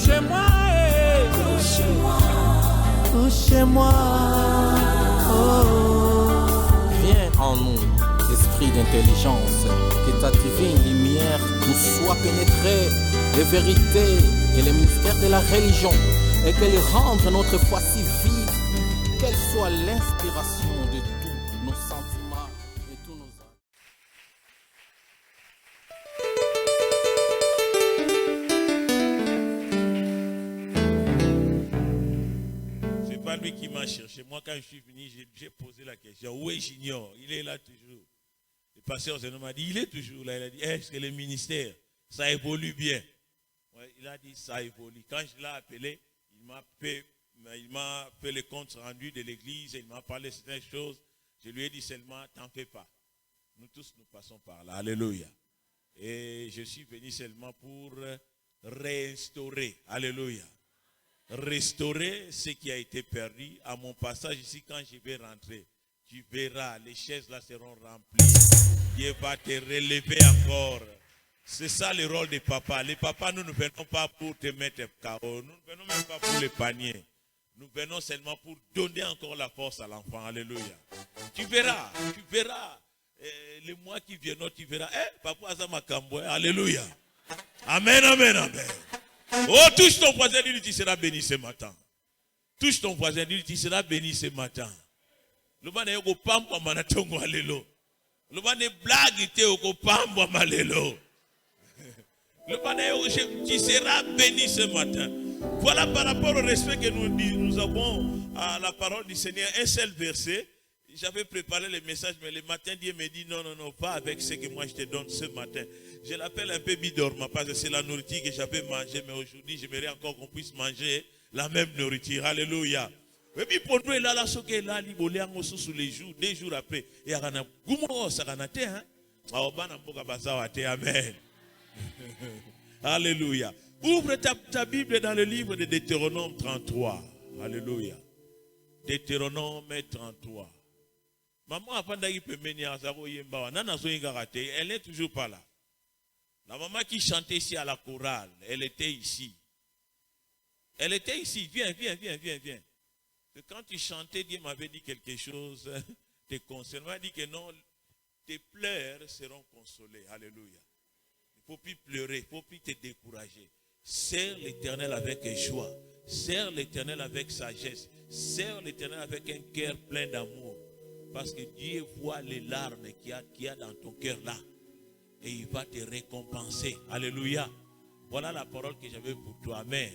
touchez-moi, touchez-moi. Oh. Viens en nous, esprit d'intelligence, que ta divine lumière nous soit pénétrée, les vérités et les mystères de la religion, et qu'elle rende notre foi si vive, qu'elle soit l'inspiration de tous nos sentiments et tous nos actes. C'est pas lui qui m'a cherché. Moi, quand je suis venu, j'ai posé la question. Où est Junior? Il est là toujours. Le pasteur m'a dit, il est toujours là. Il a dit, est-ce que le ministère, ça évolue bien? Ouais, il a dit, ça évolue. Quand je l'ai appelé, il m'a fait le compte rendu de l'église, il m'a parlé de certaines choses. Je lui ai dit seulement, t'en fais pas. Nous tous, nous passons par là. Alléluia. Et je suis venu seulement pour réinstaurer. Alléluia. Restaurer ce qui a été perdu. À mon passage ici, quand je vais rentrer, tu verras, les chaises là seront remplies. Dieu va te relever encore. C'est ça le rôle des papas. Les papas, nous ne venons pas pour te mettre KO. Nous ne venons même pas pour les paniers. Nous venons seulement pour donner encore la force à l'enfant. Alléluia. Tu verras. Les mois qui viennent, tu verras. Papa Azamakambo. Alléluia. Amen, amen, amen. Oh, touche ton voisin, dis-lui, tu seras béni ce matin. Touche ton voisin, dis-lui, tu seras béni ce matin. Le bane yoko pambo manatongo alelo. Le bane blague te yoko pambo malelo. Le bane yoko, tu seras béni ce matin. Voilà par rapport au respect que nous avons à la parole du Seigneur, un seul verset. J'avais préparé le message, mais le matin, Dieu me dit non, pas avec ce que moi je te donne ce matin. Je l'appelle un peu bidorma parce que c'est la nourriture que j'avais mangée, mais aujourd'hui, j'aimerais encore qu'on puisse manger la même nourriture. Alléluia. Et puis pour nous, là, ce que là, il sous les jours, 2 jours après, il y a un goumo, ça a été, hein? Amen. Alléluia. Ouvre ta Bible dans le livre de Deutéronome 33. Alléluia. Deutéronome 33. Maman elle n'est toujours pas là. La maman qui chantait ici à la chorale, elle était ici. Elle était ici. Viens. Et quand tu chantais, Dieu m'avait dit quelque chose te concernant. Il m'a dit que non, tes pleurs seront consolés. Alléluia. Il ne faut plus pleurer, il ne faut plus te décourager. Sers l'Éternel avec joie. Sers l'Éternel avec sagesse. Sers l'Éternel avec un cœur plein d'amour. Parce que Dieu voit les larmes qu'il y a dans ton cœur là. Et il va te récompenser. Alléluia. Voilà la parole que j'avais pour toi. Amen.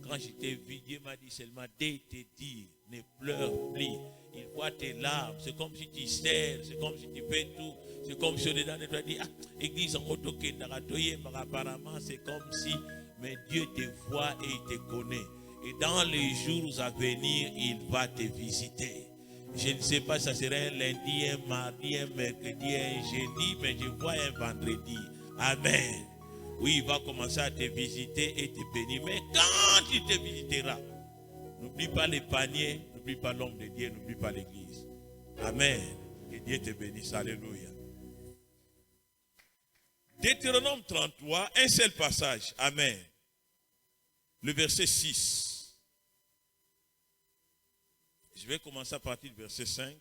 Quand je t'ai vu, Dieu m'a dit seulement, dès te dire, ne pleure plus. Il voit tes larmes. C'est comme si tu sers. C'est comme si tu fais tout. C'est comme si on est dans les doigts. Église en autoké, apparemment, c'est comme si, mais Dieu te voit et il te connaît. Et dans les jours à venir, il va te visiter. Je ne sais pas, ça serait un lundi, un mardi, un mercredi, un jeudi, mais je vois un vendredi. Amen. Oui, il va commencer à te visiter et te bénir. Mais quand il te visitera, n'oublie pas les paniers, n'oublie pas l'homme de Dieu, n'oublie pas l'église. Amen. Que Dieu te bénisse. Alléluia. Deutéronome 33, un seul passage. Amen. Le verset 6. Je vais commencer à partir du verset 5.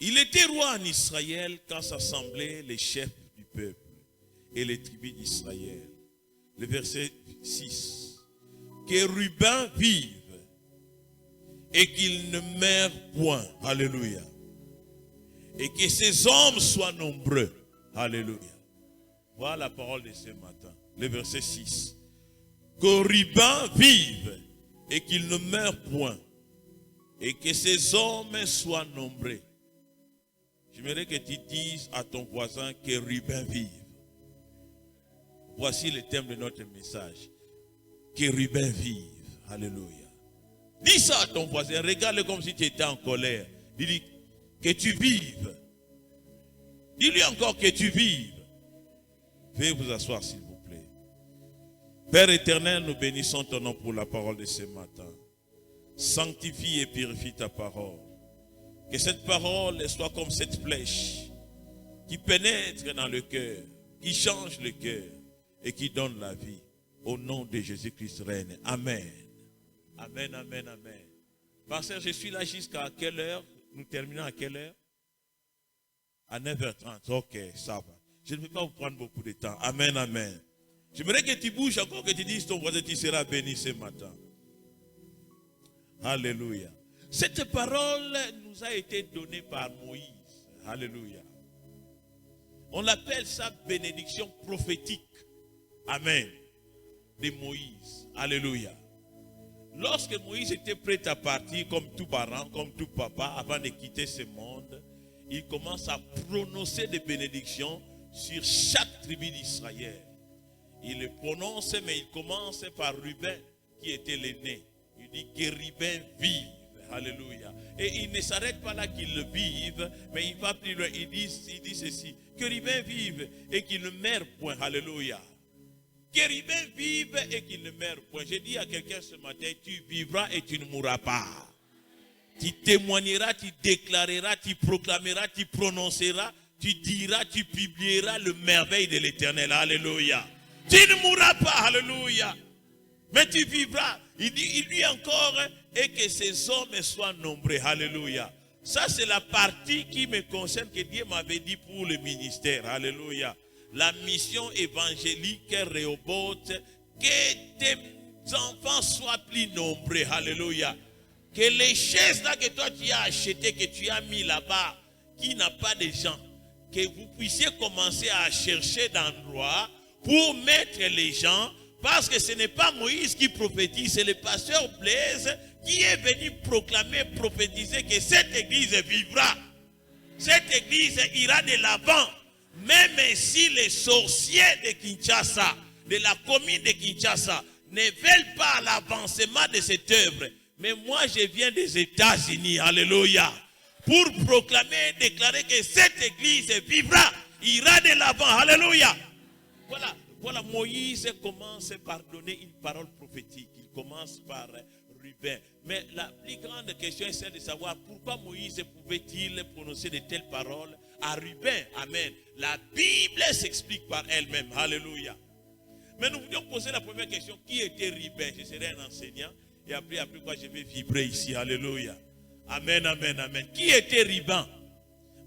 Il était roi en Israël quand s'assemblaient les chefs du peuple et les tribus d'Israël. Le verset 6. Que Ruben vive et qu'il ne meure point. Alléluia. Et que ses hommes soient nombreux. Alléluia. Voilà la parole de ce matin. Le verset 6. Que Ruben vive et qu'il ne meure point. Et que ces hommes soient nombreux. J'aimerais que tu dises à ton voisin que Ruben vive. Voici le thème de notre message. Que Ruben vive. Alléluia. Dis ça à ton voisin. Regarde-le comme si tu étais en colère. Dis-lui que tu vives. Dis-lui encore que tu vives. Veuillez vous asseoir s'il vous plaît. Père éternel, nous bénissons ton nom pour la parole de ce matin. Sanctifie et purifie ta parole. Que cette parole soit comme cette flèche qui pénètre dans le cœur, qui change le cœur et qui donne la vie. Au nom de Jésus-Christ règne. Amen. Amen, amen, amen. Pasteur, je suis là jusqu'à quelle heure? Nous terminons à quelle heure? À 9h30. Ok, ça va. Je ne vais pas vous prendre beaucoup de temps. Amen, amen. J'aimerais que tu bouges encore, que tu dises ton voisin, tu seras béni ce matin. Alléluia. Cette parole nous a été donnée par Moïse. Alléluia. On appelle ça bénédiction prophétique. Amen. De Moïse. Alléluia. Lorsque Moïse était prêt à partir comme tout parent, comme tout papa, avant de quitter ce monde, il commence à prononcer des bénédictions sur chaque tribu d'Israël. Il le prononce, mais il commence par Ruben, qui était l'aîné. Il dit que Ruben vive. Alléluia. Et il ne s'arrête pas là qu'il le vive, mais il va plus loin. Il dit ceci, que Ruben vive et qu'il ne meure point. Alléluia. Que Ruben vive et qu'il ne meure point. J'ai dit à quelqu'un ce matin, tu vivras et tu ne mourras pas. Tu témoigneras, tu déclareras, tu proclameras, tu prononceras, tu diras, tu publieras le merveille de l'Éternel. Alléluia. Tu ne mourras pas. Alléluia. Mais tu vivras. Il dit encore, et que ces hommes soient nombreux. Alléluia. Ça, c'est la partie qui me concerne, que Dieu m'avait dit pour le ministère. Alléluia. La mission évangélique Rehoboth, que tes enfants soient plus nombreux. Alléluia. Que les chaises là que toi tu as achetées, que tu as mis là-bas, qui n'a pas de gens, que vous puissiez commencer à chercher d'endroits pour mettre les gens. Parce que ce n'est pas Moïse qui prophétise, c'est le pasteur Blaise qui est venu proclamer, prophétiser que cette église vivra. Cette église ira de l'avant. Même si les sorciers de Kinshasa, de la commune de Kinshasa, ne veulent pas l'avancement de cette œuvre. Mais moi, je viens des États-Unis, alléluia, pour proclamer, déclarer que cette église vivra, ira de l'avant, alléluia. Voilà, Moïse commence par donner une parole prophétique. Il commence par Ruben. Mais la plus grande question est celle de savoir pourquoi Moïse pouvait-il prononcer de telles paroles à Ruben. Amen. La Bible s'explique par elle-même. Alléluia. Mais nous voulions poser la première question. Qui était Ruben? Je serai un enseignant. Et après quoi je vais vibrer ici. Alléluia. Amen, amen, amen. Qui était Ruben?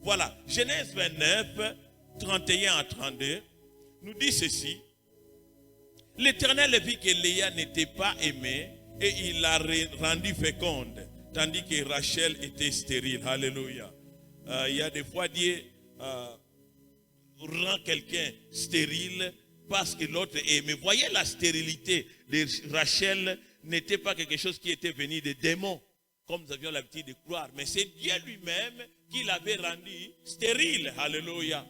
Voilà. Genèse 29, 31 à 32. Nous dit ceci. L'Éternel vit que Léa n'était pas aimée et il l'a rendue féconde, tandis que Rachel était stérile. Alléluia. Il y a des fois Dieu rend quelqu'un stérile parce que l'autre est aimé. Voyez, la stérilité de Rachel n'était pas quelque chose qui était venu des démons, comme nous avions l'habitude de croire, mais c'est Dieu lui-même qui l'avait rendu stérile. Alléluia.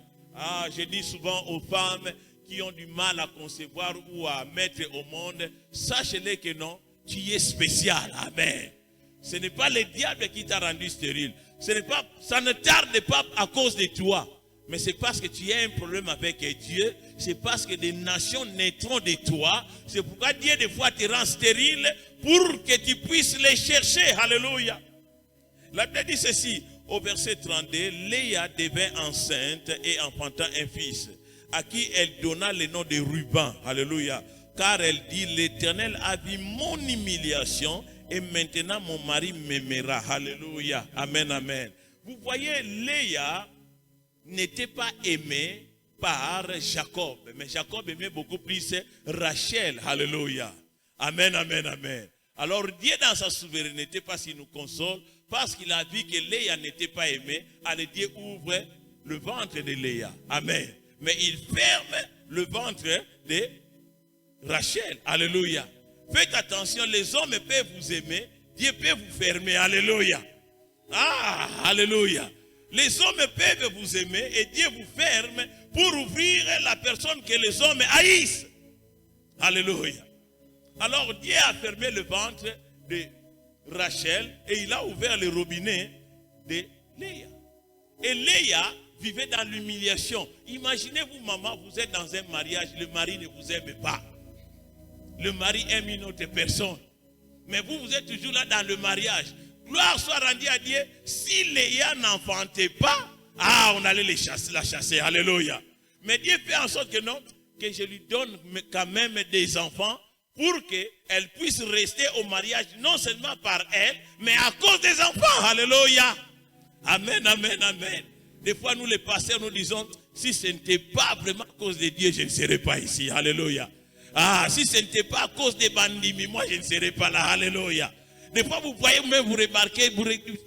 Je dis souvent aux femmes qui ont du mal à concevoir ou à mettre au monde, sachez-les que non, tu es spécial. Amen. Ce n'est pas le diable qui t'a rendu stérile. Ça ne tarde pas à cause de toi. Mais c'est parce que tu as un problème avec Dieu. C'est parce que des nations naîtront de toi. C'est pourquoi Dieu des fois te rend stérile pour que tu puisses les chercher. Alléluia. La Bible dit ceci. Au verset 32, Léa devint enceinte et enfanta un fils, à qui elle donna le nom de Ruben. Alléluia. Car elle dit, l'Éternel a vu mon humiliation et maintenant mon mari m'aimera. Alléluia. Amen, amen. Vous voyez, Léa n'était pas aimée par Jacob. Mais Jacob aimait beaucoup plus Rachel. Alléluia. Amen, amen, amen. Alors Dieu dans sa souveraineté, parce qu'il nous console, parce qu'il a vu que Léa n'était pas aimée, allez, Dieu ouvre le ventre de Léa. Amen. Mais il ferme le ventre de Rachel. Alléluia. Faites attention, les hommes peuvent vous aimer, Dieu peut vous fermer. Alléluia. Alléluia. Les hommes peuvent vous aimer et Dieu vous ferme pour ouvrir la personne que les hommes haïssent. Alléluia. Alors Dieu a fermé le ventre de Rachel et il a ouvert le robinet de Léa. Et Léa vivait dans l'humiliation. Imaginez-vous, maman, vous êtes dans un mariage, le mari ne vous aime pas. Le mari aime une autre personne. Mais vous êtes toujours là dans le mariage. Gloire soit rendue à Dieu. Si Léa n'enfantait pas, on allait la chasser. Alléluia. Mais Dieu fait en sorte que non, que je lui donne quand même des enfants pour qu'elle puisse rester au mariage, non seulement par elle, mais à cause des enfants. Alléluia. Amen, amen, amen. Des fois, nous les pasteurs, nous disons, si ce n'était pas vraiment à cause de Dieu, je ne serais pas ici. Alléluia. Ah, si ce n'était pas à cause des bandits, moi, je ne serais pas là. Alléluia. Des fois, vous voyez, même vous remarquez,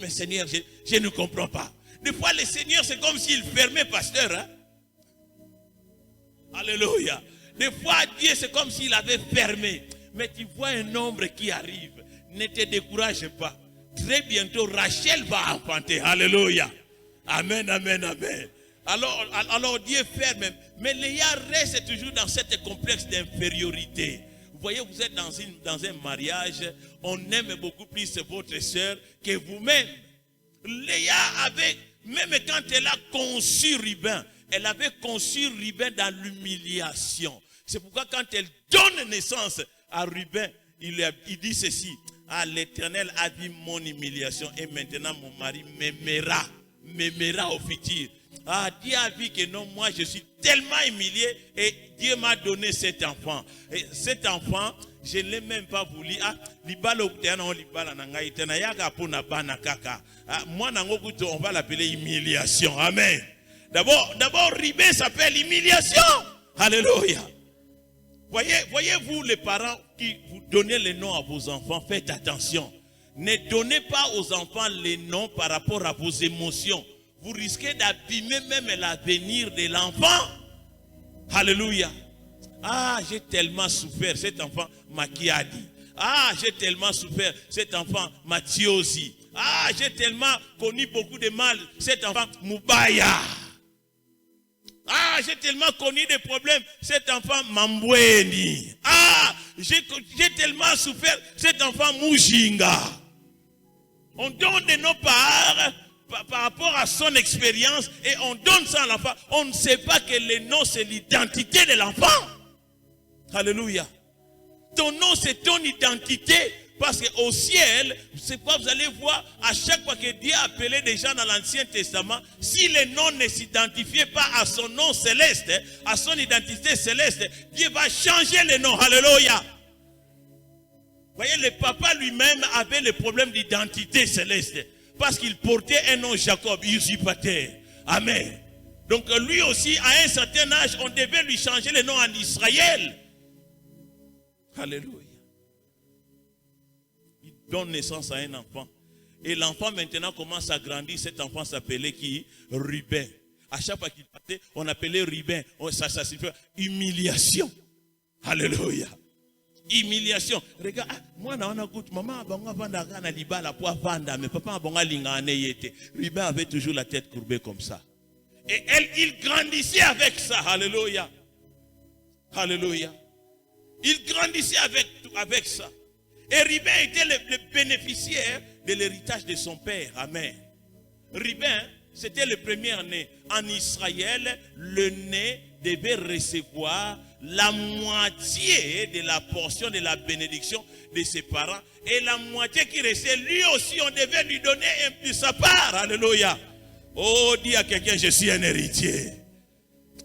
mais Seigneur, je ne comprends pas. Des fois, le Seigneur, c'est comme s'il fermait pasteur. Hein? Alléluia. Des fois, Dieu, c'est comme s'il avait fermé. Mais tu vois un nombre qui arrive. Ne te décourage pas. Très bientôt, Rachel va enfanter. Alléluia. Amen, amen, amen. Alors Dieu ferme. Mais Léa reste toujours dans cette complexe d'infériorité. Vous voyez, vous êtes dans un mariage. On aime beaucoup plus votre soeur que vous-même. Léa avait, même quand elle a conçu Ruben, elle avait conçu Ruben dans l'humiliation. C'est pourquoi quand elle donne naissance à Ruben, il dit ceci. Ah, l'Éternel a vu mon humiliation et maintenant mon mari m'aimera au futur. Ah, Dieu a vu que non, moi je suis tellement humilié et Dieu m'a donné cet enfant. Et cet enfant, je ne l'ai même pas voulu. Ah, moi, on va l'appeler humiliation. Amen. D'abord, Ruben s'appelle humiliation. Alléluia. Voyez-vous les parents qui vous donnez les noms à vos enfants, faites attention. Ne donnez pas aux enfants les noms par rapport à vos émotions. Vous risquez d'abîmer même l'avenir de l'enfant. Alléluia. Ah, j'ai tellement souffert, cet enfant Makiadi. Ah, j'ai tellement souffert, cet enfant Matiosi. Ah, j'ai tellement connu beaucoup de mal, cet enfant Mubaya. Ah, j'ai tellement connu des problèmes, cet enfant Mambweni. Ah, j'ai tellement souffert, cet enfant Mujinga. On donne de nos parts par rapport à son expérience et on donne ça à l'enfant. On ne sait pas que le nom c'est l'identité de l'enfant. Alléluia. Ton nom c'est ton identité. Parce qu'au ciel, c'est quoi vous allez voir, à chaque fois que Dieu a appelé des gens dans l'Ancien Testament, si le nom ne s'identifiait pas à son nom céleste, à son identité céleste, Dieu va changer le nom. Alléluia. Vous voyez, le papa lui-même avait le problème d'identité céleste. Parce qu'il portait un nom Jacob, usurpateur. Amen. Donc lui aussi, à un certain âge, on devait lui changer le nom en Israël. Alléluia. Donne naissance à un enfant. Et l'enfant maintenant commence à grandir. Cet enfant s'appelait qui? Ruben. À chaque fois qu'il partait, on appelait Ruben. Ça signifie humiliation. Alléluia. Humiliation. Regarde, moi, maman a libala pour vendre, mais papa a Ruben avait toujours la tête courbée comme ça. Et il grandissait avec ça. Alléluia. Alléluia. Il grandissait avec ça. Et Ruben était le bénéficiaire de l'héritage de son père. Amen. Ruben, c'était le premier né. En Israël, le né devait recevoir la moitié de la portion de la bénédiction de ses parents. Et la moitié qui restait, lui aussi, on devait lui donner un peu sa part. Alléluia. Oh, dis à quelqu'un, je suis un héritier.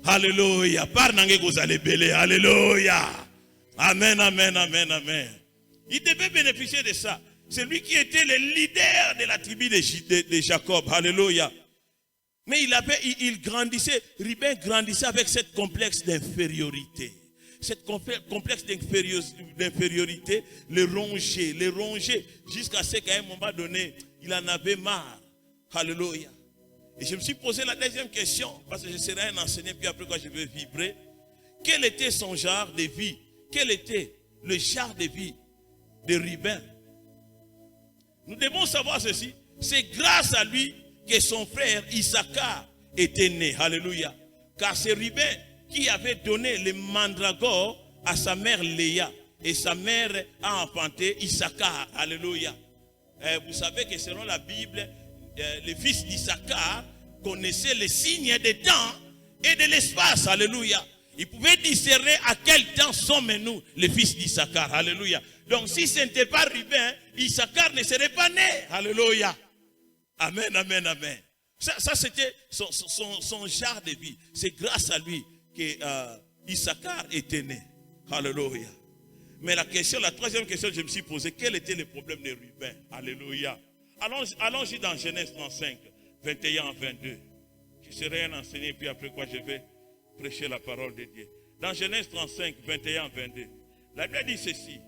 Alléluia. Par nangue vous allez belé. Alléluia. Amen, amen, amen, amen. Il devait bénéficier de ça. C'est lui qui était le leader de la tribu de Jacob. Alléluia. Mais il grandissait, Ruben grandissait avec cette complexe d'infériorité. Cette complexe d'infériorité le rongeait jusqu'à ce qu'à un moment donné, il en avait marre. Alléluia. Et je me suis posé la deuxième question, parce que je serai un enseignant, puis après quoi je vais vibrer. Quel était son genre de vie? Quel était le genre de vie de Ruben? Nous devons savoir ceci. C'est grâce à lui que son frère Issachar était né. Alléluia. Car c'est Ruben qui avait donné le mandragore à sa mère Léa. Et sa mère a enfanté Issachar. Alléluia. Vous savez que selon la Bible, les fils d'Issachar connaissaient les signes des temps et de l'espace. Alléluia. Ils pouvaient discerner à quel temps sommes-nous, les fils d'Issachar. Alléluia. Donc si ce n'était pas Ruben, Issachar ne serait pas né. Alléluia. Amen, amen, amen. Ça c'était son genre de vie. C'est grâce à lui que Issachar était né. Alléluia. Mais la troisième question que je me suis posée, quel était le problème de Ruben? Alléluia. Allons-y dans Genèse 35, 21 à 22. Je serai un enseigné, puis après quoi je vais prêcher la parole de Dieu. Dans Genèse 35, 21 à 22, la Bible dit ceci.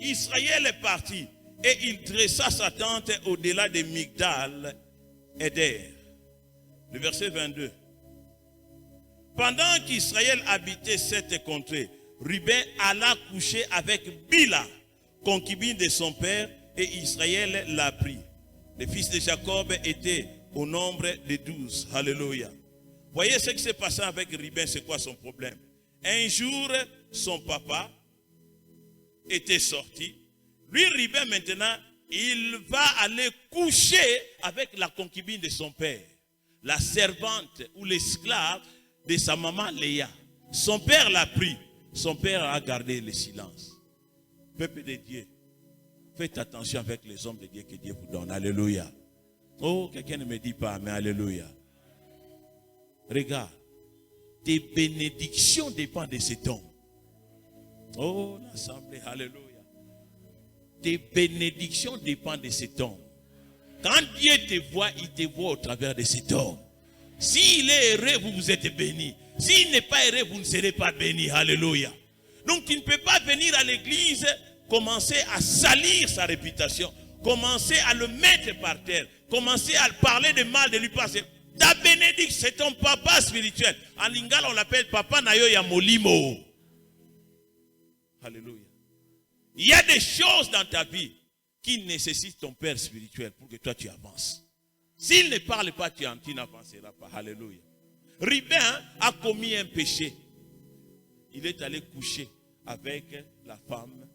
Israël est parti et il dressa sa tente au-delà de Migdal Eder. Le verset 22. Pendant qu'Israël habitait cette contrée, Ruben alla coucher avec Bila, concubine de son père, et Israël l'a pris. Les fils de Jacob étaient au nombre de 12. Alléluia. Voyez ce qui s'est passé avec Ruben, c'est quoi son problème? Un jour, son papa était sorti. Lui, Ruben, maintenant, il va aller coucher avec la concubine de son père, la servante ou l'esclave de sa maman Léa. Son père l'a pris. Son père a gardé le silence. Peuple de Dieu, faites attention avec les hommes de Dieu que Dieu vous donne. Alléluia. Oh, quelqu'un ne me dit pas, mais alléluia. Regarde, tes bénédictions dépendent de cet homme. Oh, l'assemblée, alléluia. Tes bénédictions dépendent de cet homme. Quand Dieu te voit, il te voit au travers de cet homme. S'il est heureux, vous êtes béni. S'il n'est pas heureux, vous ne serez pas béni. Alléluia. Donc tu ne peux pas venir à l'église, commencer à salir sa réputation, commencer à le mettre par terre, commencer à parler de mal de lui passer. Ta bénédiction, c'est ton papa spirituel. En lingala, on l'appelle papa nayo ya molimo. Alléluia. Il y a des choses dans ta vie qui nécessitent ton père spirituel pour que toi tu avances. S'il ne parle pas, tu n'avanceras pas. Alléluia. Ruben a commis un péché. Il est allé coucher avec la femme,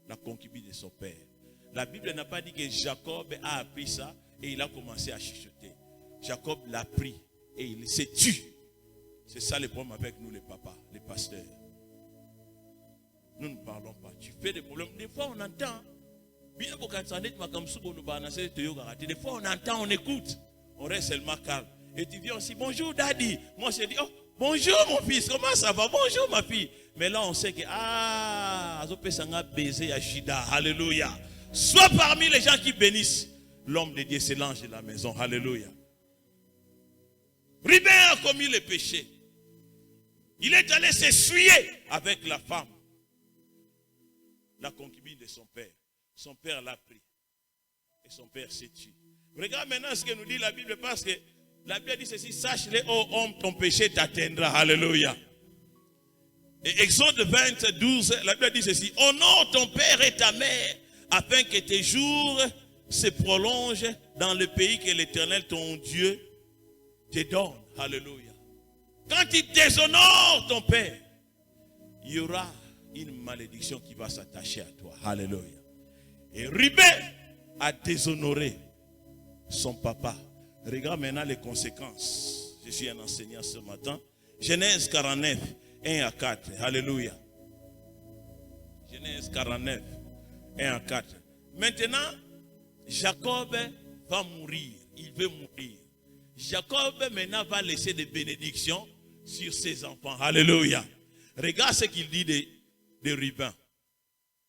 la concubine de son père. La Bible n'a pas dit que Jacob a appris ça et il a commencé à chuchoter. Jacob l'a pris et il s'est tué. C'est ça le problème avec nous les papas, les pasteurs. Nous ne parlons pas. Tu fais des problèmes. Des fois on entend. Des fois on entend, on écoute. On reste seulement calme. Et tu viens aussi, bonjour daddy. Moi je dis, oh, bonjour mon fils, comment ça va? Bonjour ma fille. Mais là on sait que, alléluia. Sois parmi les gens qui bénissent. L'homme de Dieu, c'est l'ange de la maison. Alléluia. Ruben a commis le péché. Il est allé s'essuyer avec la femme, la concubine de son père. Son père l'a pris. Et son père s'est tué. Regarde maintenant ce que nous dit la Bible, parce que la Bible dit ceci: sache-le, ô homme, ton péché t'atteindra. Alléluia. Et Exode 20, 12, la Bible dit ceci: honore ton père et ta mère, afin que tes jours se prolongent dans le pays que l'Éternel, ton Dieu, te donne. Alléluia. Quand tu déshonores ton père, il y aura une malédiction qui va s'attacher à toi. Alléluia. Et Ruben a déshonoré son papa. Regarde maintenant les conséquences. Je suis un enseignant ce matin. Genèse 49, 1 à 4. Alléluia. Genèse 49, 1 à 4. Maintenant, Jacob va mourir. Il veut mourir. Jacob maintenant va laisser des bénédictions sur ses enfants. Alléluia. Regarde ce qu'il dit de Ruben.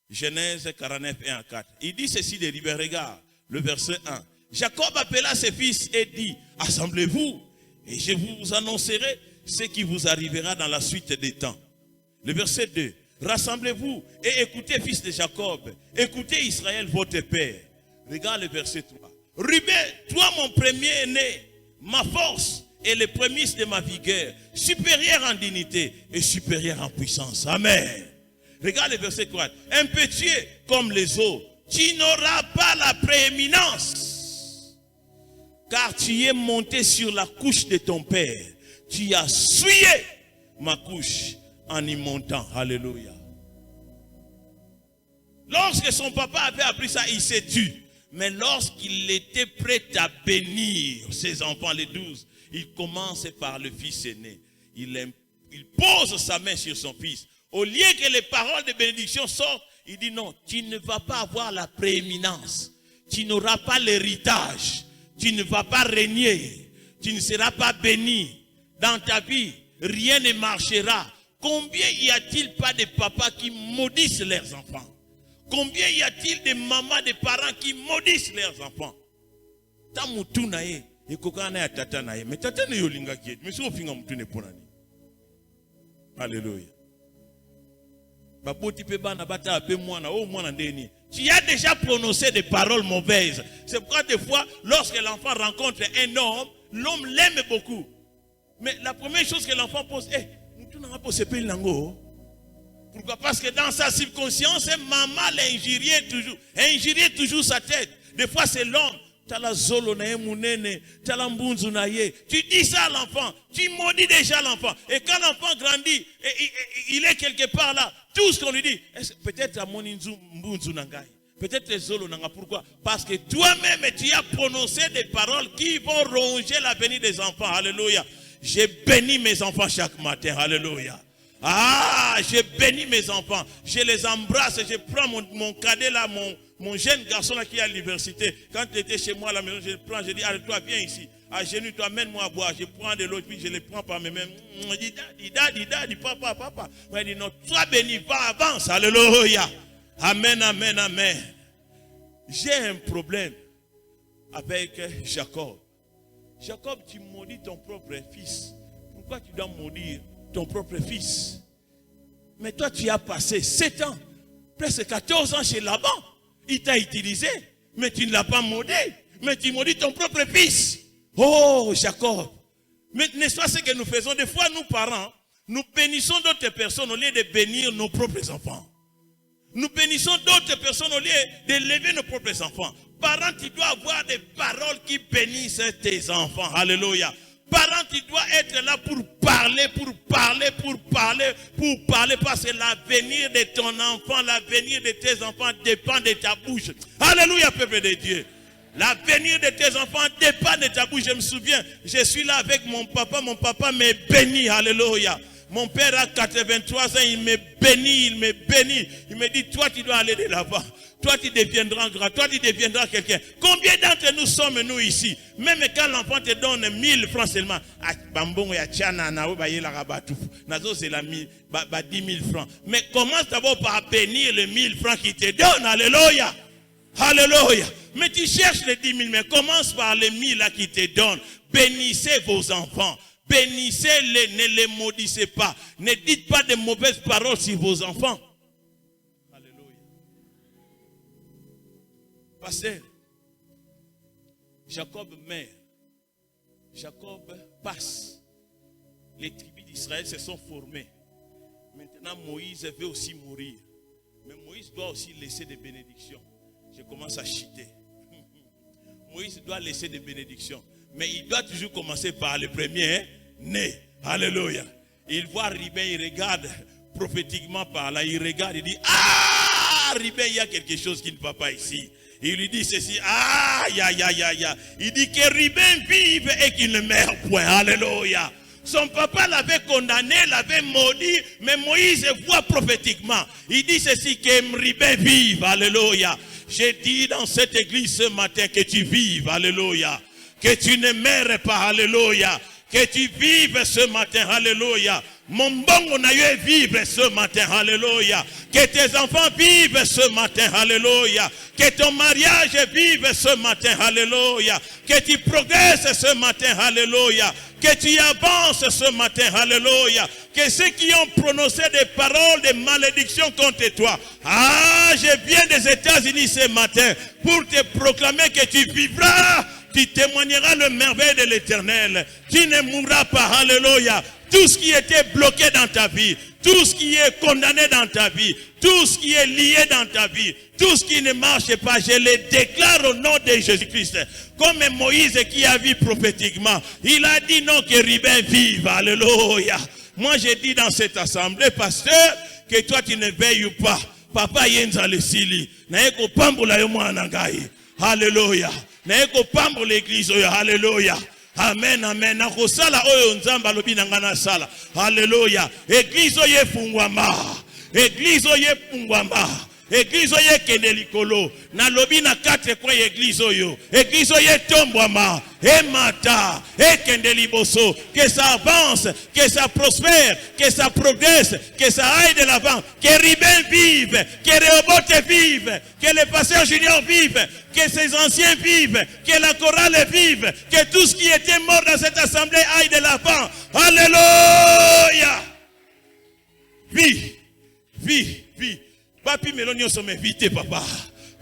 Genèse 49, 1 à 4. Il dit ceci de Ruben. Regarde le verset 1. Jacob appela ses fils et dit: assemblez-vous et je vous annoncerai ce qui vous arrivera dans la suite des temps. Le verset 2. Rassemblez-vous et écoutez, fils de Jacob. Écoutez Israël, votre père. Regarde le verset 3. Ruben, toi mon premier-né, ma force et les prémices de ma vigueur, supérieur en dignité et supérieur en puissance. Amen. Regarde le verset 4. Impétueux comme les eaux, tu n'auras pas la prééminence. Car tu es monté sur la couche de ton père. Tu as souillé ma couche en y montant. Alléluia. Lorsque son papa avait appris ça, il s'est tué. Mais lorsqu'il était prêt à bénir ses enfants, les 12, il commence par le fils aîné. Il pose sa main sur son fils. Au lieu que les paroles de bénédiction sortent, il dit non, tu ne vas pas avoir la prééminence. Tu n'auras pas l'héritage. Tu ne vas pas régner. Tu ne seras pas béni. Dans ta vie, rien ne marchera Combien y a-t-il pas de papas qui maudissent leurs enfants? Combien y a-t-il de mamans, de parents qui maudissent leurs enfants? Tamutu nae, ekokana ya tata nae, mais tata ne yolinga kiet, mais si on finga mutu ne ponani. Alléluia. Tu as déjà prononcé des paroles mauvaises. C'est pourquoi des fois, lorsque l'enfant rencontre un homme, l'homme l'aime beaucoup. Mais la première chose que l'enfant pose, pourquoi? Parce que dans sa subconscience, maman l'injuriait toujours sa tête. Des fois, c'est l'homme. Tu dis ça à l'enfant, tu maudis déjà l'enfant. Et quand l'enfant grandit, il est quelque part là, tout ce qu'on lui dit, peut-être à mon mbunzu nangai, peut-être zolo nanga. Pourquoi? Parce que toi-même tu as prononcé des paroles qui vont ronger l'avenir des enfants. Alléluia. J'ai béni mes enfants chaque matin. Alléluia. Ah, j'ai béni mes enfants. Je les embrasse, je prends mon cadet là, mon jeune garçon là qui est à l'université. Quand il était chez moi à la maison, je le prends, je dis, allez, toi, viens ici. Agenouille-toi, amène-moi à boire. Je prends de l'eau, puis je les prends par mes mains. Dis, papa. Moi, il dit, non, sois béni, va, avance. Alléluia. Amen, amen, amen. J'ai un problème avec Jacob. Jacob, tu maudis ton propre fils. Pourquoi tu dois maudire ton propre fils? Mais toi, tu as passé 7 ans, presque 14 ans chez Laban. Il t'a utilisé, mais tu ne l'as pas maudit. Mais tu maudis ton propre fils. Oh, Jacob. Mais n'est-ce pas ce que nous faisons? Des fois, nous parents, nous bénissons d'autres personnes au lieu de bénir nos propres enfants. Nous bénissons d'autres personnes au lieu d'élever nos propres enfants. Parents, tu dois avoir des paroles qui bénissent tes enfants. Alléluia. Parents, tu dois être là pour parler, parce que l'avenir de ton enfant, l'avenir de tes enfants dépend de ta bouche. Alléluia, peuple de Dieu. L'avenir de tes enfants dépend de ta bouche. Je me souviens, je suis là avec mon papa me bénit. Alléluia. Mon père a 83 ans, il me bénit. Il me dit, toi tu dois aller de l'avant. Toi tu deviendras grand, toi tu deviendras quelqu'un. Combien d'entre nous sommes nous ici? Même quand l'enfant te donne 1000 francs seulement, c'est la 10 000 francs. Mais commence d'abord par bénir les 1000 francs qu'il te donne. Alléluia. Alléluia. Mais tu cherches les 10 000, mais commence par les 1000 là qui te donnent. Bénissez vos enfants. Bénissez-les, ne les maudissez pas. Ne dites pas de mauvaises paroles sur vos enfants. Alléluia. Pasteur, Jacob meurt. Jacob passe. Les tribus d'Israël se sont formées. Maintenant, Moïse veut aussi mourir. Mais Moïse doit aussi laisser des bénédictions. Je commence à chiter. Moïse doit laisser des bénédictions. Mais il doit toujours commencer par le premier né. Alléluia. Il voit Ribin, il regarde prophétiquement par là. Il regarde, il dit, ah, Ribin, il y a quelque chose qui ne va pas ici. Il lui dit ceci, ah, ya. Il dit que Ribin vive et qu'il ne meurt point. Alléluia. Son papa l'avait condamné, l'avait maudit, mais Moïse voit prophétiquement. Il dit ceci, que Ribin vive. Alléluia. J'ai dit dans cette église ce matin que tu vives. Alléluia. Que tu ne meurs pas. Alléluia. Que tu vives ce matin. Alléluia. Mon bon on a eu vivre ce matin. Alléluia. Que tes enfants vivent ce matin. Alléluia. Que ton mariage vive ce matin. Alléluia. Que tu progresses ce matin. Alléluia. Que tu avances ce matin. Alléluia. Que ceux qui ont prononcé des paroles de malédiction contre toi. Ah, je viens des États-Unis ce matin pour te proclamer que tu vivras. Tu témoigneras le merveille de l'Éternel. Tu ne mourras pas. Alléluia. Tout ce qui était bloqué dans ta vie, tout ce qui est condamné dans ta vie, tout ce qui est lié dans ta vie, tout ce qui ne marche pas, je le déclare au nom de Jésus-Christ. Comme Moïse qui a vu prophétiquement, il a dit non que Ribin vive. Alléluia. Moi j'ai dit dans cette assemblée, pasteur, que toi tu ne veilles pas. Papa yenza le sili. Na eko pambola yo mwana ngai. Alléluia. Na eko pambola l'église. Alléluia. Amen, amen. Nakosala oyo nzamba lobi nangana sala. Alléluia. Église oye fungwama. Église oye fungwama. Église oyo kende likolo. Na lobi na 4 coins église oyo. Église oyo tombwama. Et mata. Et kende liboso. Que ça avance. Que ça prospère. Que ça progresse. Que ça aille de l'avant. Que Ribin vive. Que Rehoboth vive. Que les pasteurs juniors vivent. Que ces anciens vivent. Que la chorale vive. Que tout ce qui était mort dans cette assemblée aille de l'avant. Alléluia. Vie. Vie. Vie. Papi Mélonio sont invités, papa.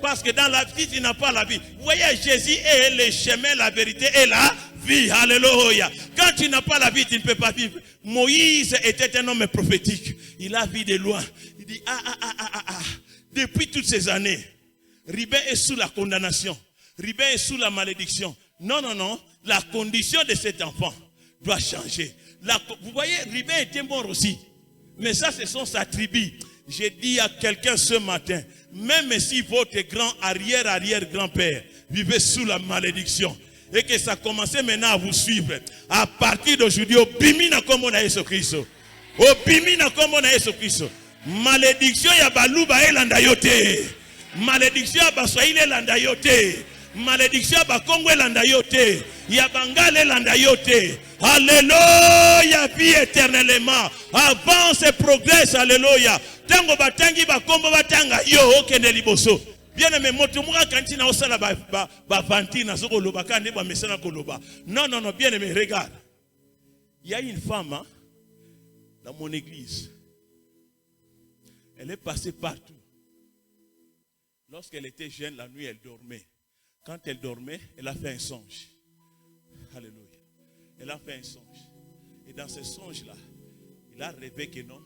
Parce que dans la vie, tu n'as pas la vie. Vous voyez, Jésus est le chemin, la vérité et la vie. Alléluia. Quand tu n'as pas la vie, tu ne peux pas vivre. Moïse était un homme prophétique. Il a vu de loin. Il dit, depuis toutes ces années, Ribin est sous la condamnation. Ribin est sous la malédiction. Non. La condition de cet enfant doit changer. Vous voyez, Ribin était mort aussi. Mais ça, ce sont sa tribu. J'ai dit à quelqu'un ce matin, même si votre grand arrière-grand-père vivait sous la malédiction et que ça commençait maintenant à vous suivre, à partir d'aujourd'hui, au bimina comme on a Jésus-Christ. Au bimina comme on a Jésus-Christ. Malédiction ya baluba elanda yote. Malédiction ya baswahili elanda yote. Malédiction ya bakongo elanda yote. Ya bangale elanda yote. Alléluia, vie éternellement. Avance et progresse, alléluia. Tango batangi bakombo batanga yo okende liboso. Bien aimé, moto muka kantina osala ba vantina soko loba kande ba mesana koloba. Non, bien aimé, regarde. Il y a une femme dans mon église. Elle est passée partout. Lorsqu'elle était jeune, la nuit, elle dormait. Quand elle dormait, elle a fait un songe. Alléluia. Elle a fait un songe. Et dans ce songe-là, il a rêvé que non,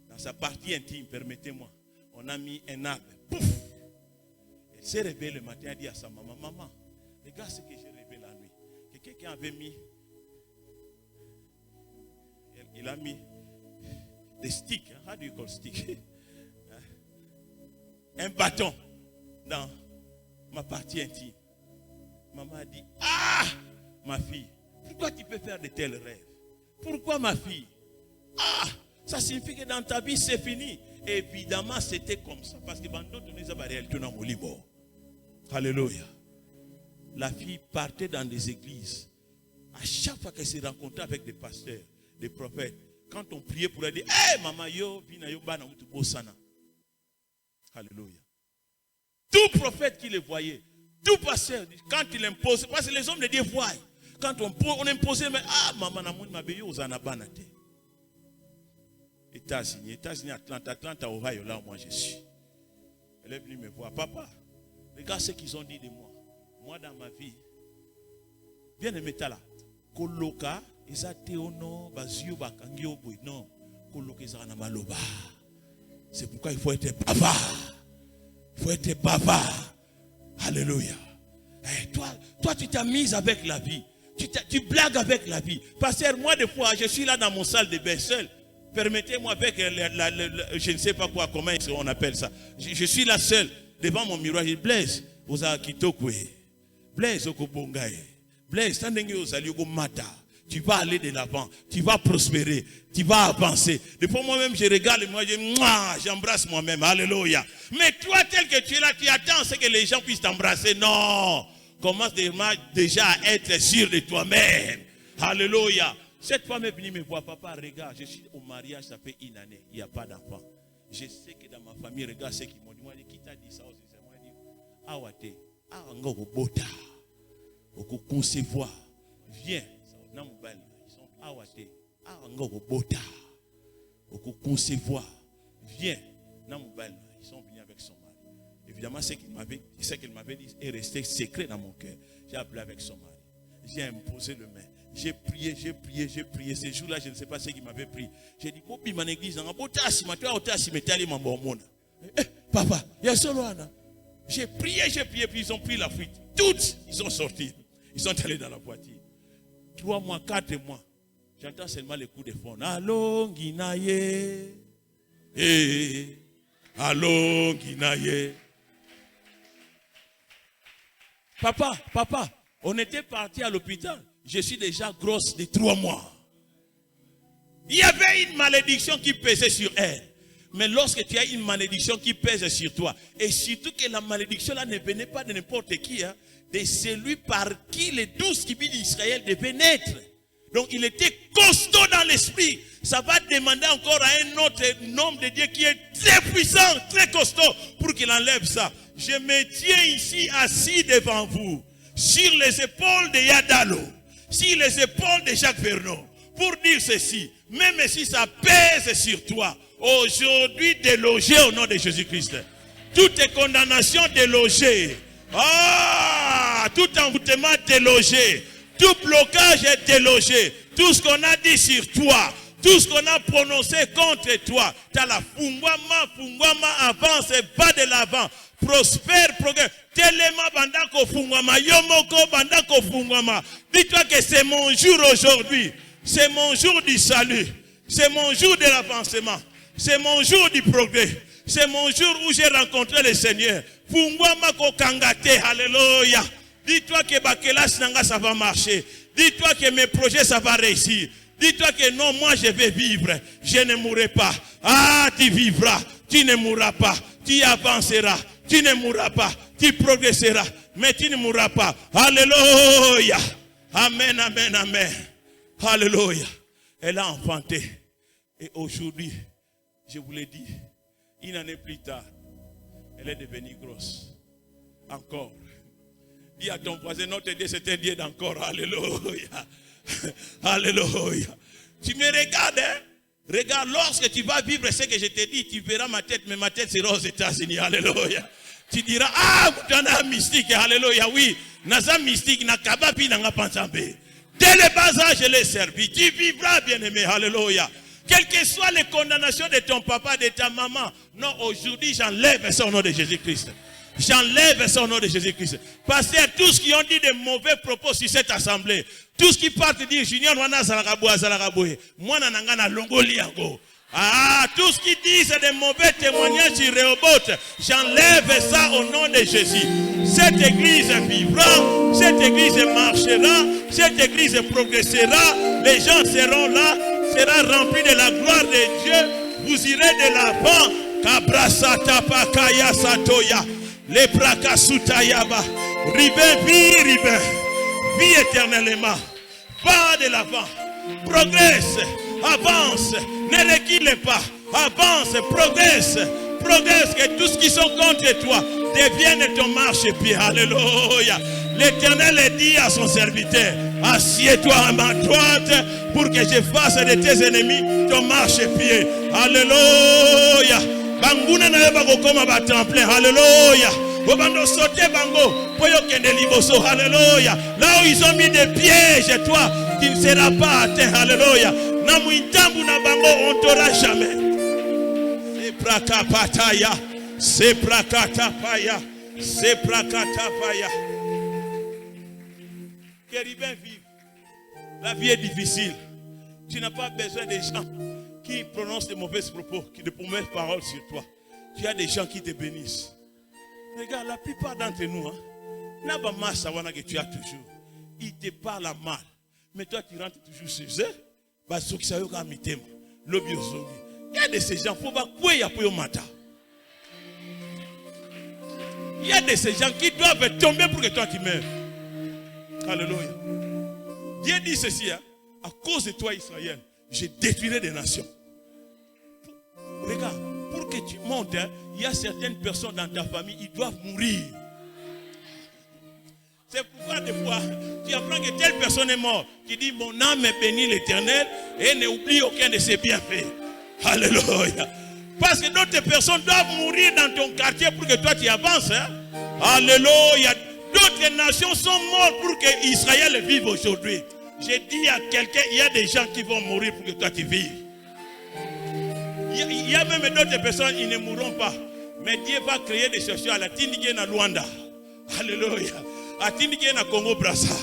dans sa partie intime, permettez-moi, on a mis un arbre. Pouf! Elle s'est réveillée le matin, elle a dit à sa maman, maman, regarde ce que j'ai rêvé la nuit. Que quelqu'un avait mis, il a mis des sticks, how do you call stick? Un bâton dans ma partie intime. Maman a dit, ma fille, pourquoi tu peux faire de tels rêves? Pourquoi ma fille? Ça signifie que dans ta vie c'est fini. Et évidemment c'était comme ça. Parce que alléluia. La fille partait dans des églises. À chaque fois qu'elle se rencontrait avec des pasteurs, des prophètes, quand on priait pour elle dire, hey maman yo, alléluia. Tout prophète qui le voyait, tout pasteur, quand il impose, parce que les hommes de Dieu voient. Quand on imposait, mais maman n'a pas de aux anabanate. États-Unis, Atlanta, Ohio, là où moi je suis. Elle est venue me voir. Papa, regarde ce qu'ils ont dit de moi. Moi dans ma vie, bien aimé là, Koloka, Ezateono, Bazio, Bakangio, Boino, Koloka, Ezanamaloba. C'est pourquoi il faut être bavard. Il faut être bavard. Alléluia. Hey, toi, tu t'es mise avec la vie. Tu blagues avec la vie. Pasteur, moi, des fois, je suis là dans mon salle de bain seul. Permettez-moi avec je ne sais pas quoi, comment on appelle ça. Je suis là seul, devant mon miroir. Je dis, Blaise, Blaise, Blaise, tu vas aller de l'avant, tu vas prospérer, tu vas avancer. Depuis moi-même, je regarde, moi, j'embrasse moi-même. Alléluia. Mais toi, tel que tu es là, tu attends ce que les gens puissent t'embrasser. Non. Commence déjà à être sûr de toi-même. Alléluia. Cette femme est venue me voir, papa, regarde, je suis au mariage, ça fait une année, il n'y a pas d'enfant. Je sais que dans ma famille, regarde ce qu'ils m'ont dit. Moi, qui t'a dit ça aussi? Moi, je dis, awate, awango bota, oko concevoir, viens, na mobile, ils sont awate, awango bota, oko concevoir, viens, na mobile, ils sont venus avec son mari. Évidemment, ce qu'il m'avait dit est resté secret dans mon cœur. J'ai appelé avec son mari. J'ai imposé le main. J'ai prié. Ces jours-là, je ne sais pas ce qui m'avait pris. J'ai dit, Popi, mon église, papa, il y a solo Anna. J'ai prié, puis ils ont pris la fuite. Toutes, ils sont sortis. Ils sont allés dans la voiture. 3 mois, 4 mois. J'entends seulement les coups de fond. Allô, Guinaye. Allô, Guinaye. Papa, on était parti à l'hôpital. Je suis déjà grosse de 3 mois. Il y avait une malédiction qui pesait sur elle. Mais lorsque tu as une malédiction qui pèse sur toi, et surtout que la malédiction là ne venait pas de n'importe qui, hein, de celui par qui les 12 tribus d'Israël devaient naître. Donc il était costaud dans l'esprit. Ça va demander encore à un autre homme de Dieu qui est très puissant, très costaud, pour qu'il enlève ça. Je me tiens ici assis devant vous, sur les épaules de Yadalo, sur les épaules de Jacques Vernon, pour dire ceci. Même si ça pèse sur toi, aujourd'hui délogé au nom de Jésus-Christ. Toute condamnation délogée. Tout envoûtement délogé. Tout blocage est délogé. Tout ce qu'on a dit sur toi, tout ce qu'on a prononcé contre toi, t'as la fungwama, avance, va de l'avant. Prospère, progrès. Tellement bandako fungwama, yomoko bandako fungwama. Dis-toi que c'est mon jour aujourd'hui. C'est mon jour du salut. C'est mon jour de l'avancement. C'est mon jour du progrès. C'est mon jour où j'ai rencontré le Seigneur. Fungwama ko kangate, alléluia. Dis-toi que Bakelas Nanga ça va marcher. Dis-toi que mes projets ça va réussir. Dis-toi que non, moi je vais vivre. Je ne mourrai pas. Tu vivras. Tu ne mourras pas. Tu avanceras. Tu ne mourras pas. Tu progresseras. Mais tu ne mourras pas. Alléluia. Amen, amen, amen. Alléluia. Elle a enfanté. Et aujourd'hui, je vous l'ai dit, une année plus tard, elle est devenue grosse. Encore. Dis à ton voisin, notre Dieu, c'est un Dieu d'encore. Alléluia. Alléluia. Tu me regardes, hein? Regarde, lorsque tu vas vivre ce que je t'ai dit, tu verras ma tête, mais ma tête sera aux États-Unis. Alléluia. Tu diras, vous êtes un mystique. Alléluia. Oui, naza mystique, na kabapi, na pansambe. Dès le bas âge, je l'ai servi. Tu vivras, bien-aimé. Alléluia. Quelles que soient les condamnations de ton papa, de ta maman, non, aujourd'hui, j'enlève ça au nom de Jésus-Christ. J'enlève ça au nom de Jésus-Christ. Pasteur, tous qui ont dit de mauvais propos sur cette assemblée, tous qui partent dire Junior wana zalagaboye, moi nanangana longoli yango. Tous qui disent de mauvais témoignages sur Rehoboth, j'enlève ça au nom de Jésus. Cette église vivra, cette église marchera, cette église progressera, les gens seront là, sera rempli de la gloire de Dieu. Vous irez de l'avant. Kabrasata pakaya satoya. Les prakasutayaba. Vis éternellement. Va de l'avant. Progresse. Avance. Ne recule pas. Avance. Progresse. Progresse. Que tout ce qui sont contre toi devienne ton marchepied. Alléluia. L'Éternel dit à son serviteur, assieds-toi à ma droite pour que je fasse de tes ennemis ton marchepied. Alléluia. Banguna na yeba kokoma ba tremplin. Alléluia. Bobando sauter bango poyo kende liboso. Alléluia. Là où ils ont mis des pièges, toi tu ne seras pas atteint. Alléluia. Na muitambu na bango on t'aura jamais. C'est prakapataya. C'est prakatapaya. C'est prakatapaya. Kérubin vive. La vie est difficile. Tu n'as pas besoin des gens qui prononcent de mauvais propos, qui de mauvaises paroles sur toi. Tu as des gens qui te bénissent. Regarde, la plupart d'entre nous, n'a pas mal savoir que tu as toujours. Ils te parlent mal. Mais toi, tu rentres toujours chez eux. Il y a de ces gens, il faut pas quoi il y a pour le matin. Il y a de ces gens qui doivent tomber pour que toi tu meurs. Alléluia. Dieu dit ceci, à cause de toi Israël, je détruirai des nations. Regarde, pour que tu montes, il y a certaines personnes dans ta famille, ils doivent mourir. C'est pourquoi des fois, tu apprends que telle personne est morte. Tu dis, mon âme est bénie l'Éternel et n'oublie aucun de ses bienfaits. Alléluia. Parce que d'autres personnes doivent mourir dans ton quartier pour que toi tu avances. Alléluia. D'autres nations sont mortes pour que Israël vive aujourd'hui. J'ai dit à quelqu'un, il y a des gens qui vont mourir pour que toi tu vives. Il y a même d'autres personnes, ils ne mourront pas. Mais Dieu va créer des solutions à la Tindigue na Luanda. Alléluia. À Tindigue na Congo Brassa.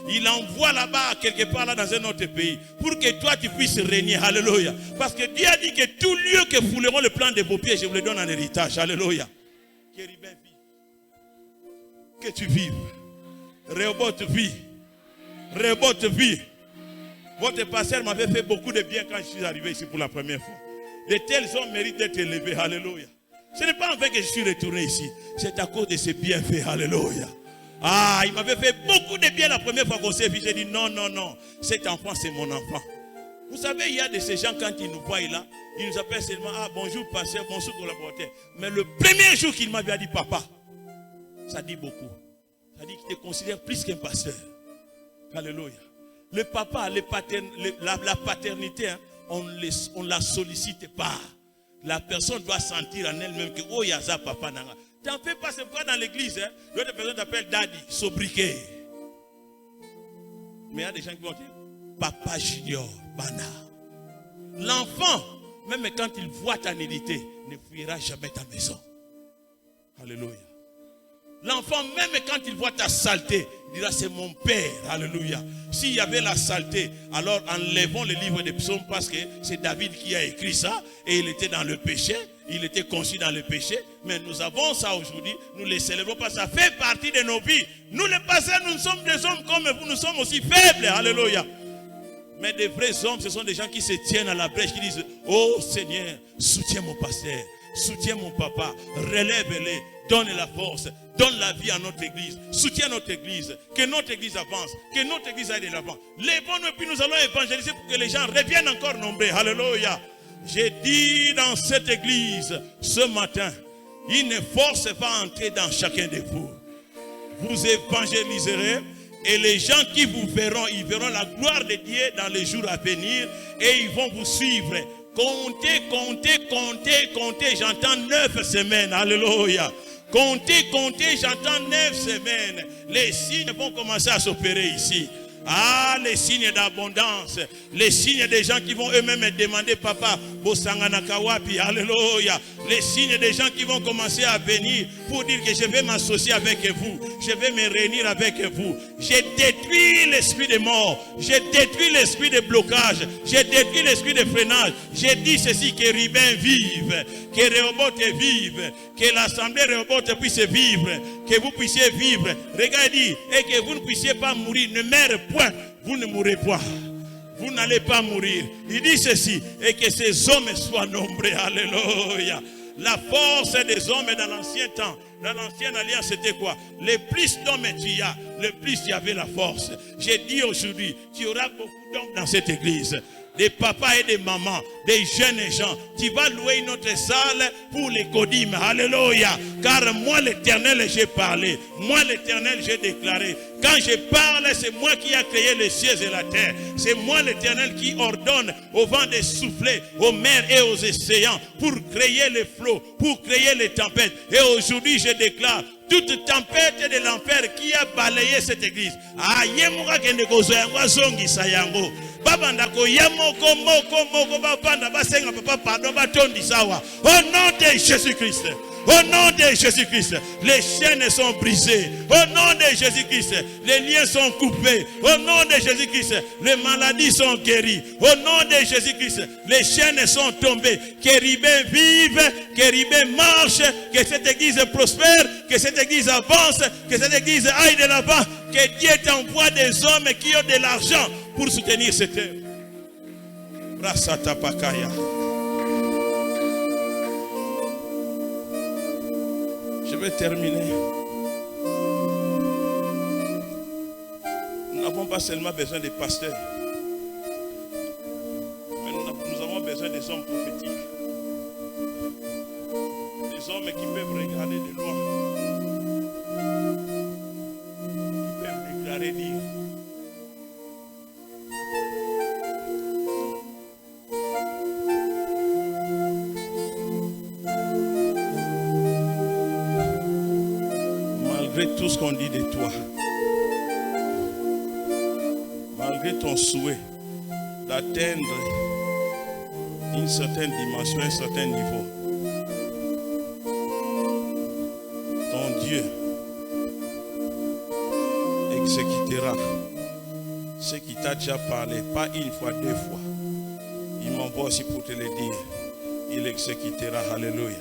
Il envoie là-bas, quelque part là dans un autre pays, pour que toi tu puisses régner. Alléluia. Parce que Dieu a dit que tout lieu que fouleront le plan de vos pieds, je vous le donne en héritage. Alléluia. Kérubin vit. Que tu vives. Rehoboth vit. Rehoboth vit. Votre pasteur m'avait fait beaucoup de bien quand je suis arrivé ici pour la première fois. De tels hommes méritent d'être élevés. Alléluia. Ce n'est pas en fait que je suis retourné ici. C'est à cause de ses bienfaits. Alléluia. Ah, il m'avait fait beaucoup de bien la première fois qu'on s'est vu. J'ai dit non, non, non. Cet enfant, c'est mon enfant. Vous savez, il y a de ces gens, quand ils nous voient là, ils nous appellent seulement, ah, bonjour pasteur, bonjour collaborateur. Mais le premier jour qu'il m'avait dit papa, ça dit beaucoup. Ça dit qu'il te considère plus qu'un pasteur. Alléluia. Le papa, la paternité, hein, on ne la sollicite pas. La personne doit sentir en elle-même que, oh, yaza papa nanga. Tu n'en fais pas, c'est pourquoi dans l'église, hein, d'autres personnes t'appellent daddy, sobriquet. Mais il y a des gens qui vont dire, papa junior, bana. L'enfant, même quand il voit ta nudité, ne fuira jamais ta maison. Alléluia. L'enfant, même quand il voit ta saleté, il dira c'est mon père. Alléluia. S'il y avait la saleté, alors enlevons le livre des psaumes parce que c'est David qui a écrit ça et il était dans le péché. Il était conçu dans le péché. Mais nous avons ça aujourd'hui. Nous ne les célébrons pas. Ça fait partie de nos vies. Nous les pasteurs, nous sommes des hommes comme vous. Nous sommes aussi faibles. Alléluia. Mais des vrais hommes, ce sont des gens qui se tiennent à la brèche, qui disent, oh Seigneur, soutiens mon pasteur, soutiens mon papa, relève-les, donne la force, donne la vie à notre église, soutiens notre église, que notre église avance, que notre église aille de l'avant. Lèvons-nous et puis nous allons évangéliser pour que les gens reviennent encore nombreux. Alléluia. J'ai dit dans cette église ce matin, une force va entrer dans chacun de vous. Vous évangéliserez. Et les gens qui vous verront, ils verront la gloire de Dieu dans les jours à venir et ils vont vous suivre. Comptez, comptez, comptez, comptez. J'entends 9 semaines. Alléluia. Comptez, comptez, j'entends 9 semaines. Les signes vont commencer à s'opérer ici. Ah, les signes d'abondance, les signes des gens qui vont eux-mêmes demander papa, Bosangana Kawapi, alléluia. Les signes des gens qui vont commencer à venir pour dire que je vais m'associer avec vous, je vais me réunir avec vous. J'ai détruit l'esprit de mort, j'ai détruit l'esprit de blocage, j'ai détruit l'esprit de freinage. J'ai dit ceci, que Ribin vive, que Rehoboth vive, que l'assemblée Rehoboth puisse vivre, que vous puissiez vivre. Regardez, et que vous ne puissiez pas mourir, ne meurez point, vous ne mourrez pas. Vous n'allez pas mourir. Il dit ceci, et que ces hommes soient nombreux. Alléluia. La force des hommes dans l'ancien temps, dans l'ancienne alliance, c'était quoi? Le plus d'hommes tu as, le plus il y avait la force. J'ai dit aujourd'hui, tu auras beaucoup d'hommes dans cette église. Des papas et des mamans, des jeunes gens. Tu vas louer une autre salle pour les codimes. Alléluia. Car moi l'Éternel j'ai parlé. Moi l'Éternel j'ai déclaré. Quand je parle, c'est moi qui ai créé les cieux et la terre. C'est moi l'Éternel qui ordonne au vent de souffler, aux mers et aux océans pour créer les flots, pour créer les tempêtes. Et aujourd'hui je déclare toute tempête de l'enfer qui a balayé cette église. Ah, yemuka kende kozoyango zongi sayango. Babandako yamoko moko babanda basenga papa pardon batondi sawa. Au nom de Jésus-Christ. Au nom de Jésus-Christ, les chaînes sont brisées. Au nom de Jésus-Christ, les liens sont coupés. Au nom de Jésus-Christ, les maladies sont guéries. Au nom de Jésus-Christ, les chaînes sont tombées. Que Ribin vive, que Ribin marche, que cette église prospère, que cette église avance, que cette église aille de l'avant. Que Dieu t'envoie des hommes qui ont de l'argent pour soutenir cette œuvre. Rasata Pakaya. Je vais terminer. Nous n'avons pas seulement besoin des pasteurs, mais nous avons besoin des hommes prophétiques. Des hommes qui peuvent regarder de loin, qui peuvent déclarer, dire. Malgré tout ce qu'on dit de toi, malgré ton souhait d'atteindre une certaine dimension, un certain niveau, ton Dieu exécutera ce qui t'a déjà parlé, pas une fois, 2 fois. Il m'envoie aussi pour te le dire. Il exécutera, alléluia.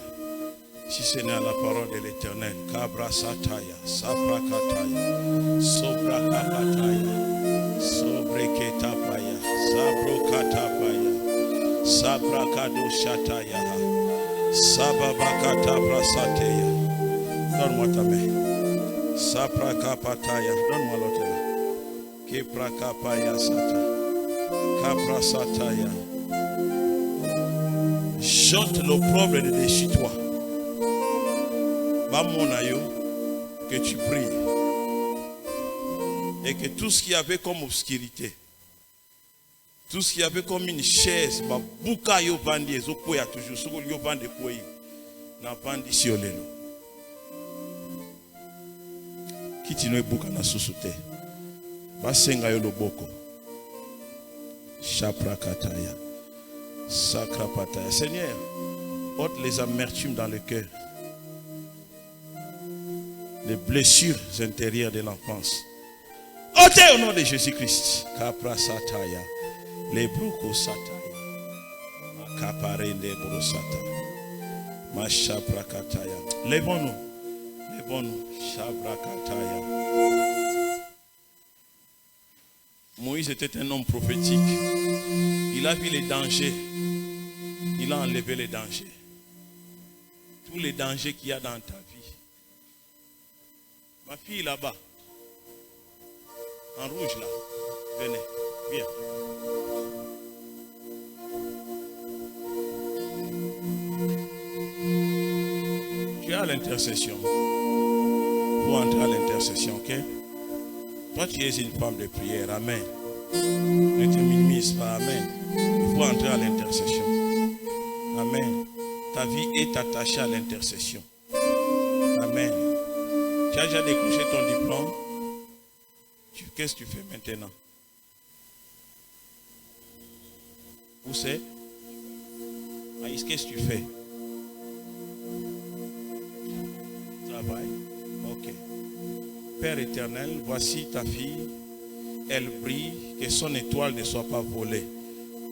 Si ce n'est à la parole de l'Éternel, Kabra Sataya, Sapra Kataya, Sobra Kabataya, Sobre Ketapaya, Sabro Katapaya, Sabrakado Shataya. Sababakata Prasateya. Donne-moi ta main. Saprakapataya. Donne-moi l'autre là. Keprakapaya Sata. Kaprasataya. J'ôte l'opprobre de dessus toi. Bamonayo, que tu pries. Et que tout ce qu'il y avait comme obscurité, tout ce qu'il y avait comme une chaise, babuka yo bandi ezoko ya toujours soko yo bandi koyi na bandi siolelo. Kitino buka na susute. Basenga yo loboko. Chaprakataya. Sakrapataya. Seigneur, ôte les amertumes dans le cœur. Les blessures intérieures de l'enfance. Ôtez au nom de Jésus-Christ. Kaprasataya. Les broko sataya. Kaparende brosata. Machaprakataya. Lèvons-nous. Lèvons-nous. Chaprakataya. Moïse était un homme prophétique. Il a vu les dangers. Il a enlevé les dangers. Tous les dangers qu'il y a dans ta vie. Ma fille là-bas. En rouge là. Venez. Viens. Tu es à l'intercession. Il faut entrer à l'intercession, ok? Toi, tu es une femme de prière. Amen. Ne te minimise pas. Amen. Il faut entrer à l'intercession. Amen. Ta vie est attachée à l'intercession. Amen. Tu as déjà décroché ton diplôme. Qu'est-ce que tu fais maintenant? Où c'est? Aïs, qu'est-ce que tu fais? Travail. Ok. Père éternel, voici ta fille. Elle brille. Que son étoile ne soit pas volée.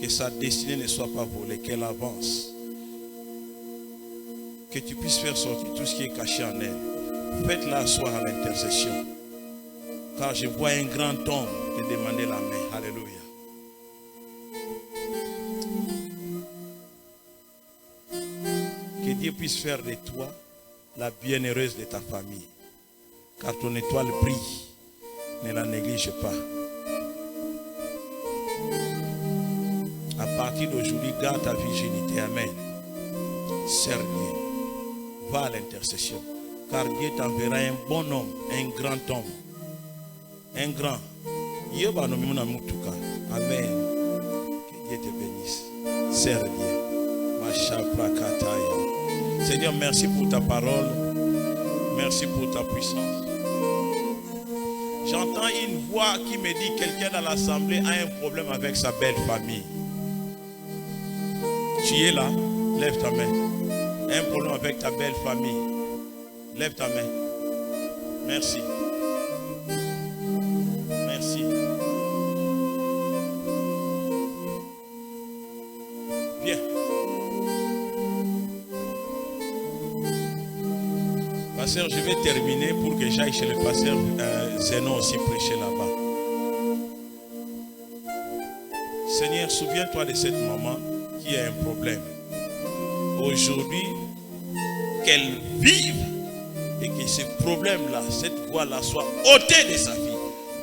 Que sa destinée ne soit pas volée. Qu'elle avance. Que tu puisses faire sortir tout ce qui est caché en elle. Faites-la asseoir à l'intercession. Car je vois un grand homme te demander la main. Alléluia. Que Dieu puisse faire de toi la bienheureuse de ta famille. Car ton étoile brille. Ne la néglige pas. À partir d'aujourd'hui, garde ta virginité. Amen. Sers Dieu. Va à l'intercession. Car Dieu t'enverra un bon homme, un grand homme. Un grand. Amen. Que Dieu te bénisse. Sers Dieu. Seigneur, merci pour ta parole. Merci pour ta puissance. J'entends une voix qui me dit quelqu'un dans l'assemblée a un problème avec sa belle famille. Tu es là, lève ta main. Un problème avec ta belle famille. Lève ta main. Merci. Merci. Viens. Pasteur, je vais terminer pour que j'aille chez le pasteur Zénon aussi prêcher là-bas. Seigneur, souviens-toi de cette maman qui a un problème. Aujourd'hui, qu'elle vive et que ce problème-là, cette voix-là soit ôtée de sa vie.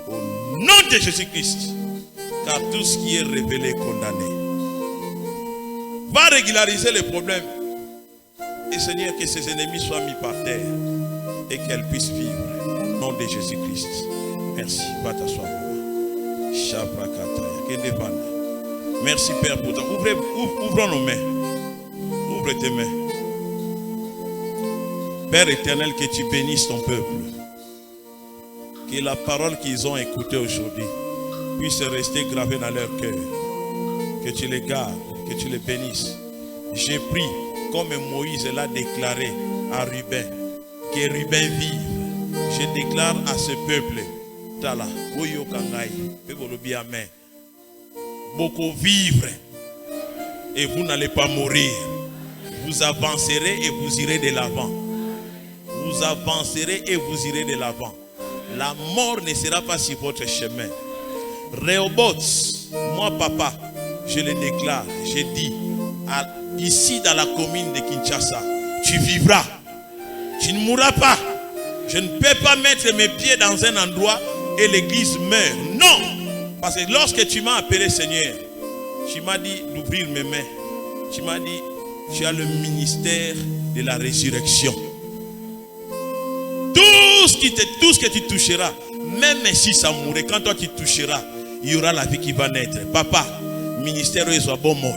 Au nom de Jésus-Christ. Car tout ce qui est révélé est condamné. Va régulariser les problèmes. Et Seigneur, que ses ennemis soient mis par terre. Et qu'elle puisse vivre. Au nom de Jésus-Christ. Merci. Va t'asseoir. Merci Père pour toi. Ouvrons nos mains. Ouvre tes mains. Père éternel, que tu bénisses ton peuple. Que la parole qu'ils ont écoutée aujourd'hui puisse rester gravée dans leur cœur. Que tu les gardes, que tu les bénisses. J'ai pris, comme Moïse l'a déclaré à Ruben, que Ruben vive. Je déclare à ce peuple, Tala, Oyo Kangai, Amen. Beaucoup vivre et vous n'allez pas mourir. Vous avancerez et vous irez de l'avant. Vous avancerez et vous irez de l'avant. La mort ne sera pas sur votre chemin. Rehoboth, moi papa, je le déclare, je dis, ici dans la commune de Kinshasa. Tu vivras. Tu ne mourras pas. Je ne peux pas mettre mes pieds dans un endroit et l'église meurt. Non. Parce que lorsque tu m'as appelé Seigneur, tu m'as dit d'ouvrir mes mains. Tu m'as dit, tu as le ministère de la résurrection. Tout ce que tu toucheras, même si ça mourrait, quand toi tu toucheras, il y aura la vie qui va naître. Papa, ministère soit bon moi.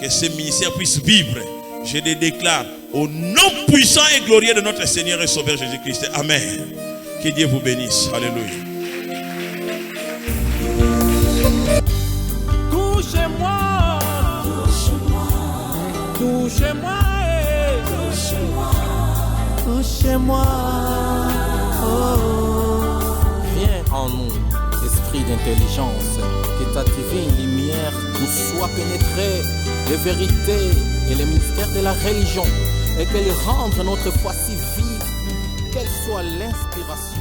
Que ce ministère puisse vivre. Je le déclare au nom puissant et glorieux de notre Seigneur et Sauveur Jésus-Christ. Amen. Que Dieu vous bénisse. Alléluia. Touchez-moi, touchez-moi, touchez-moi, touchez-moi. Oh. Viens en nous, esprit d'intelligence, que ta divine lumière nous soit pénétrée, les vérités et les mystères de la religion, et qu'elle rende notre foi si vive, qu'elle soit l'inspiration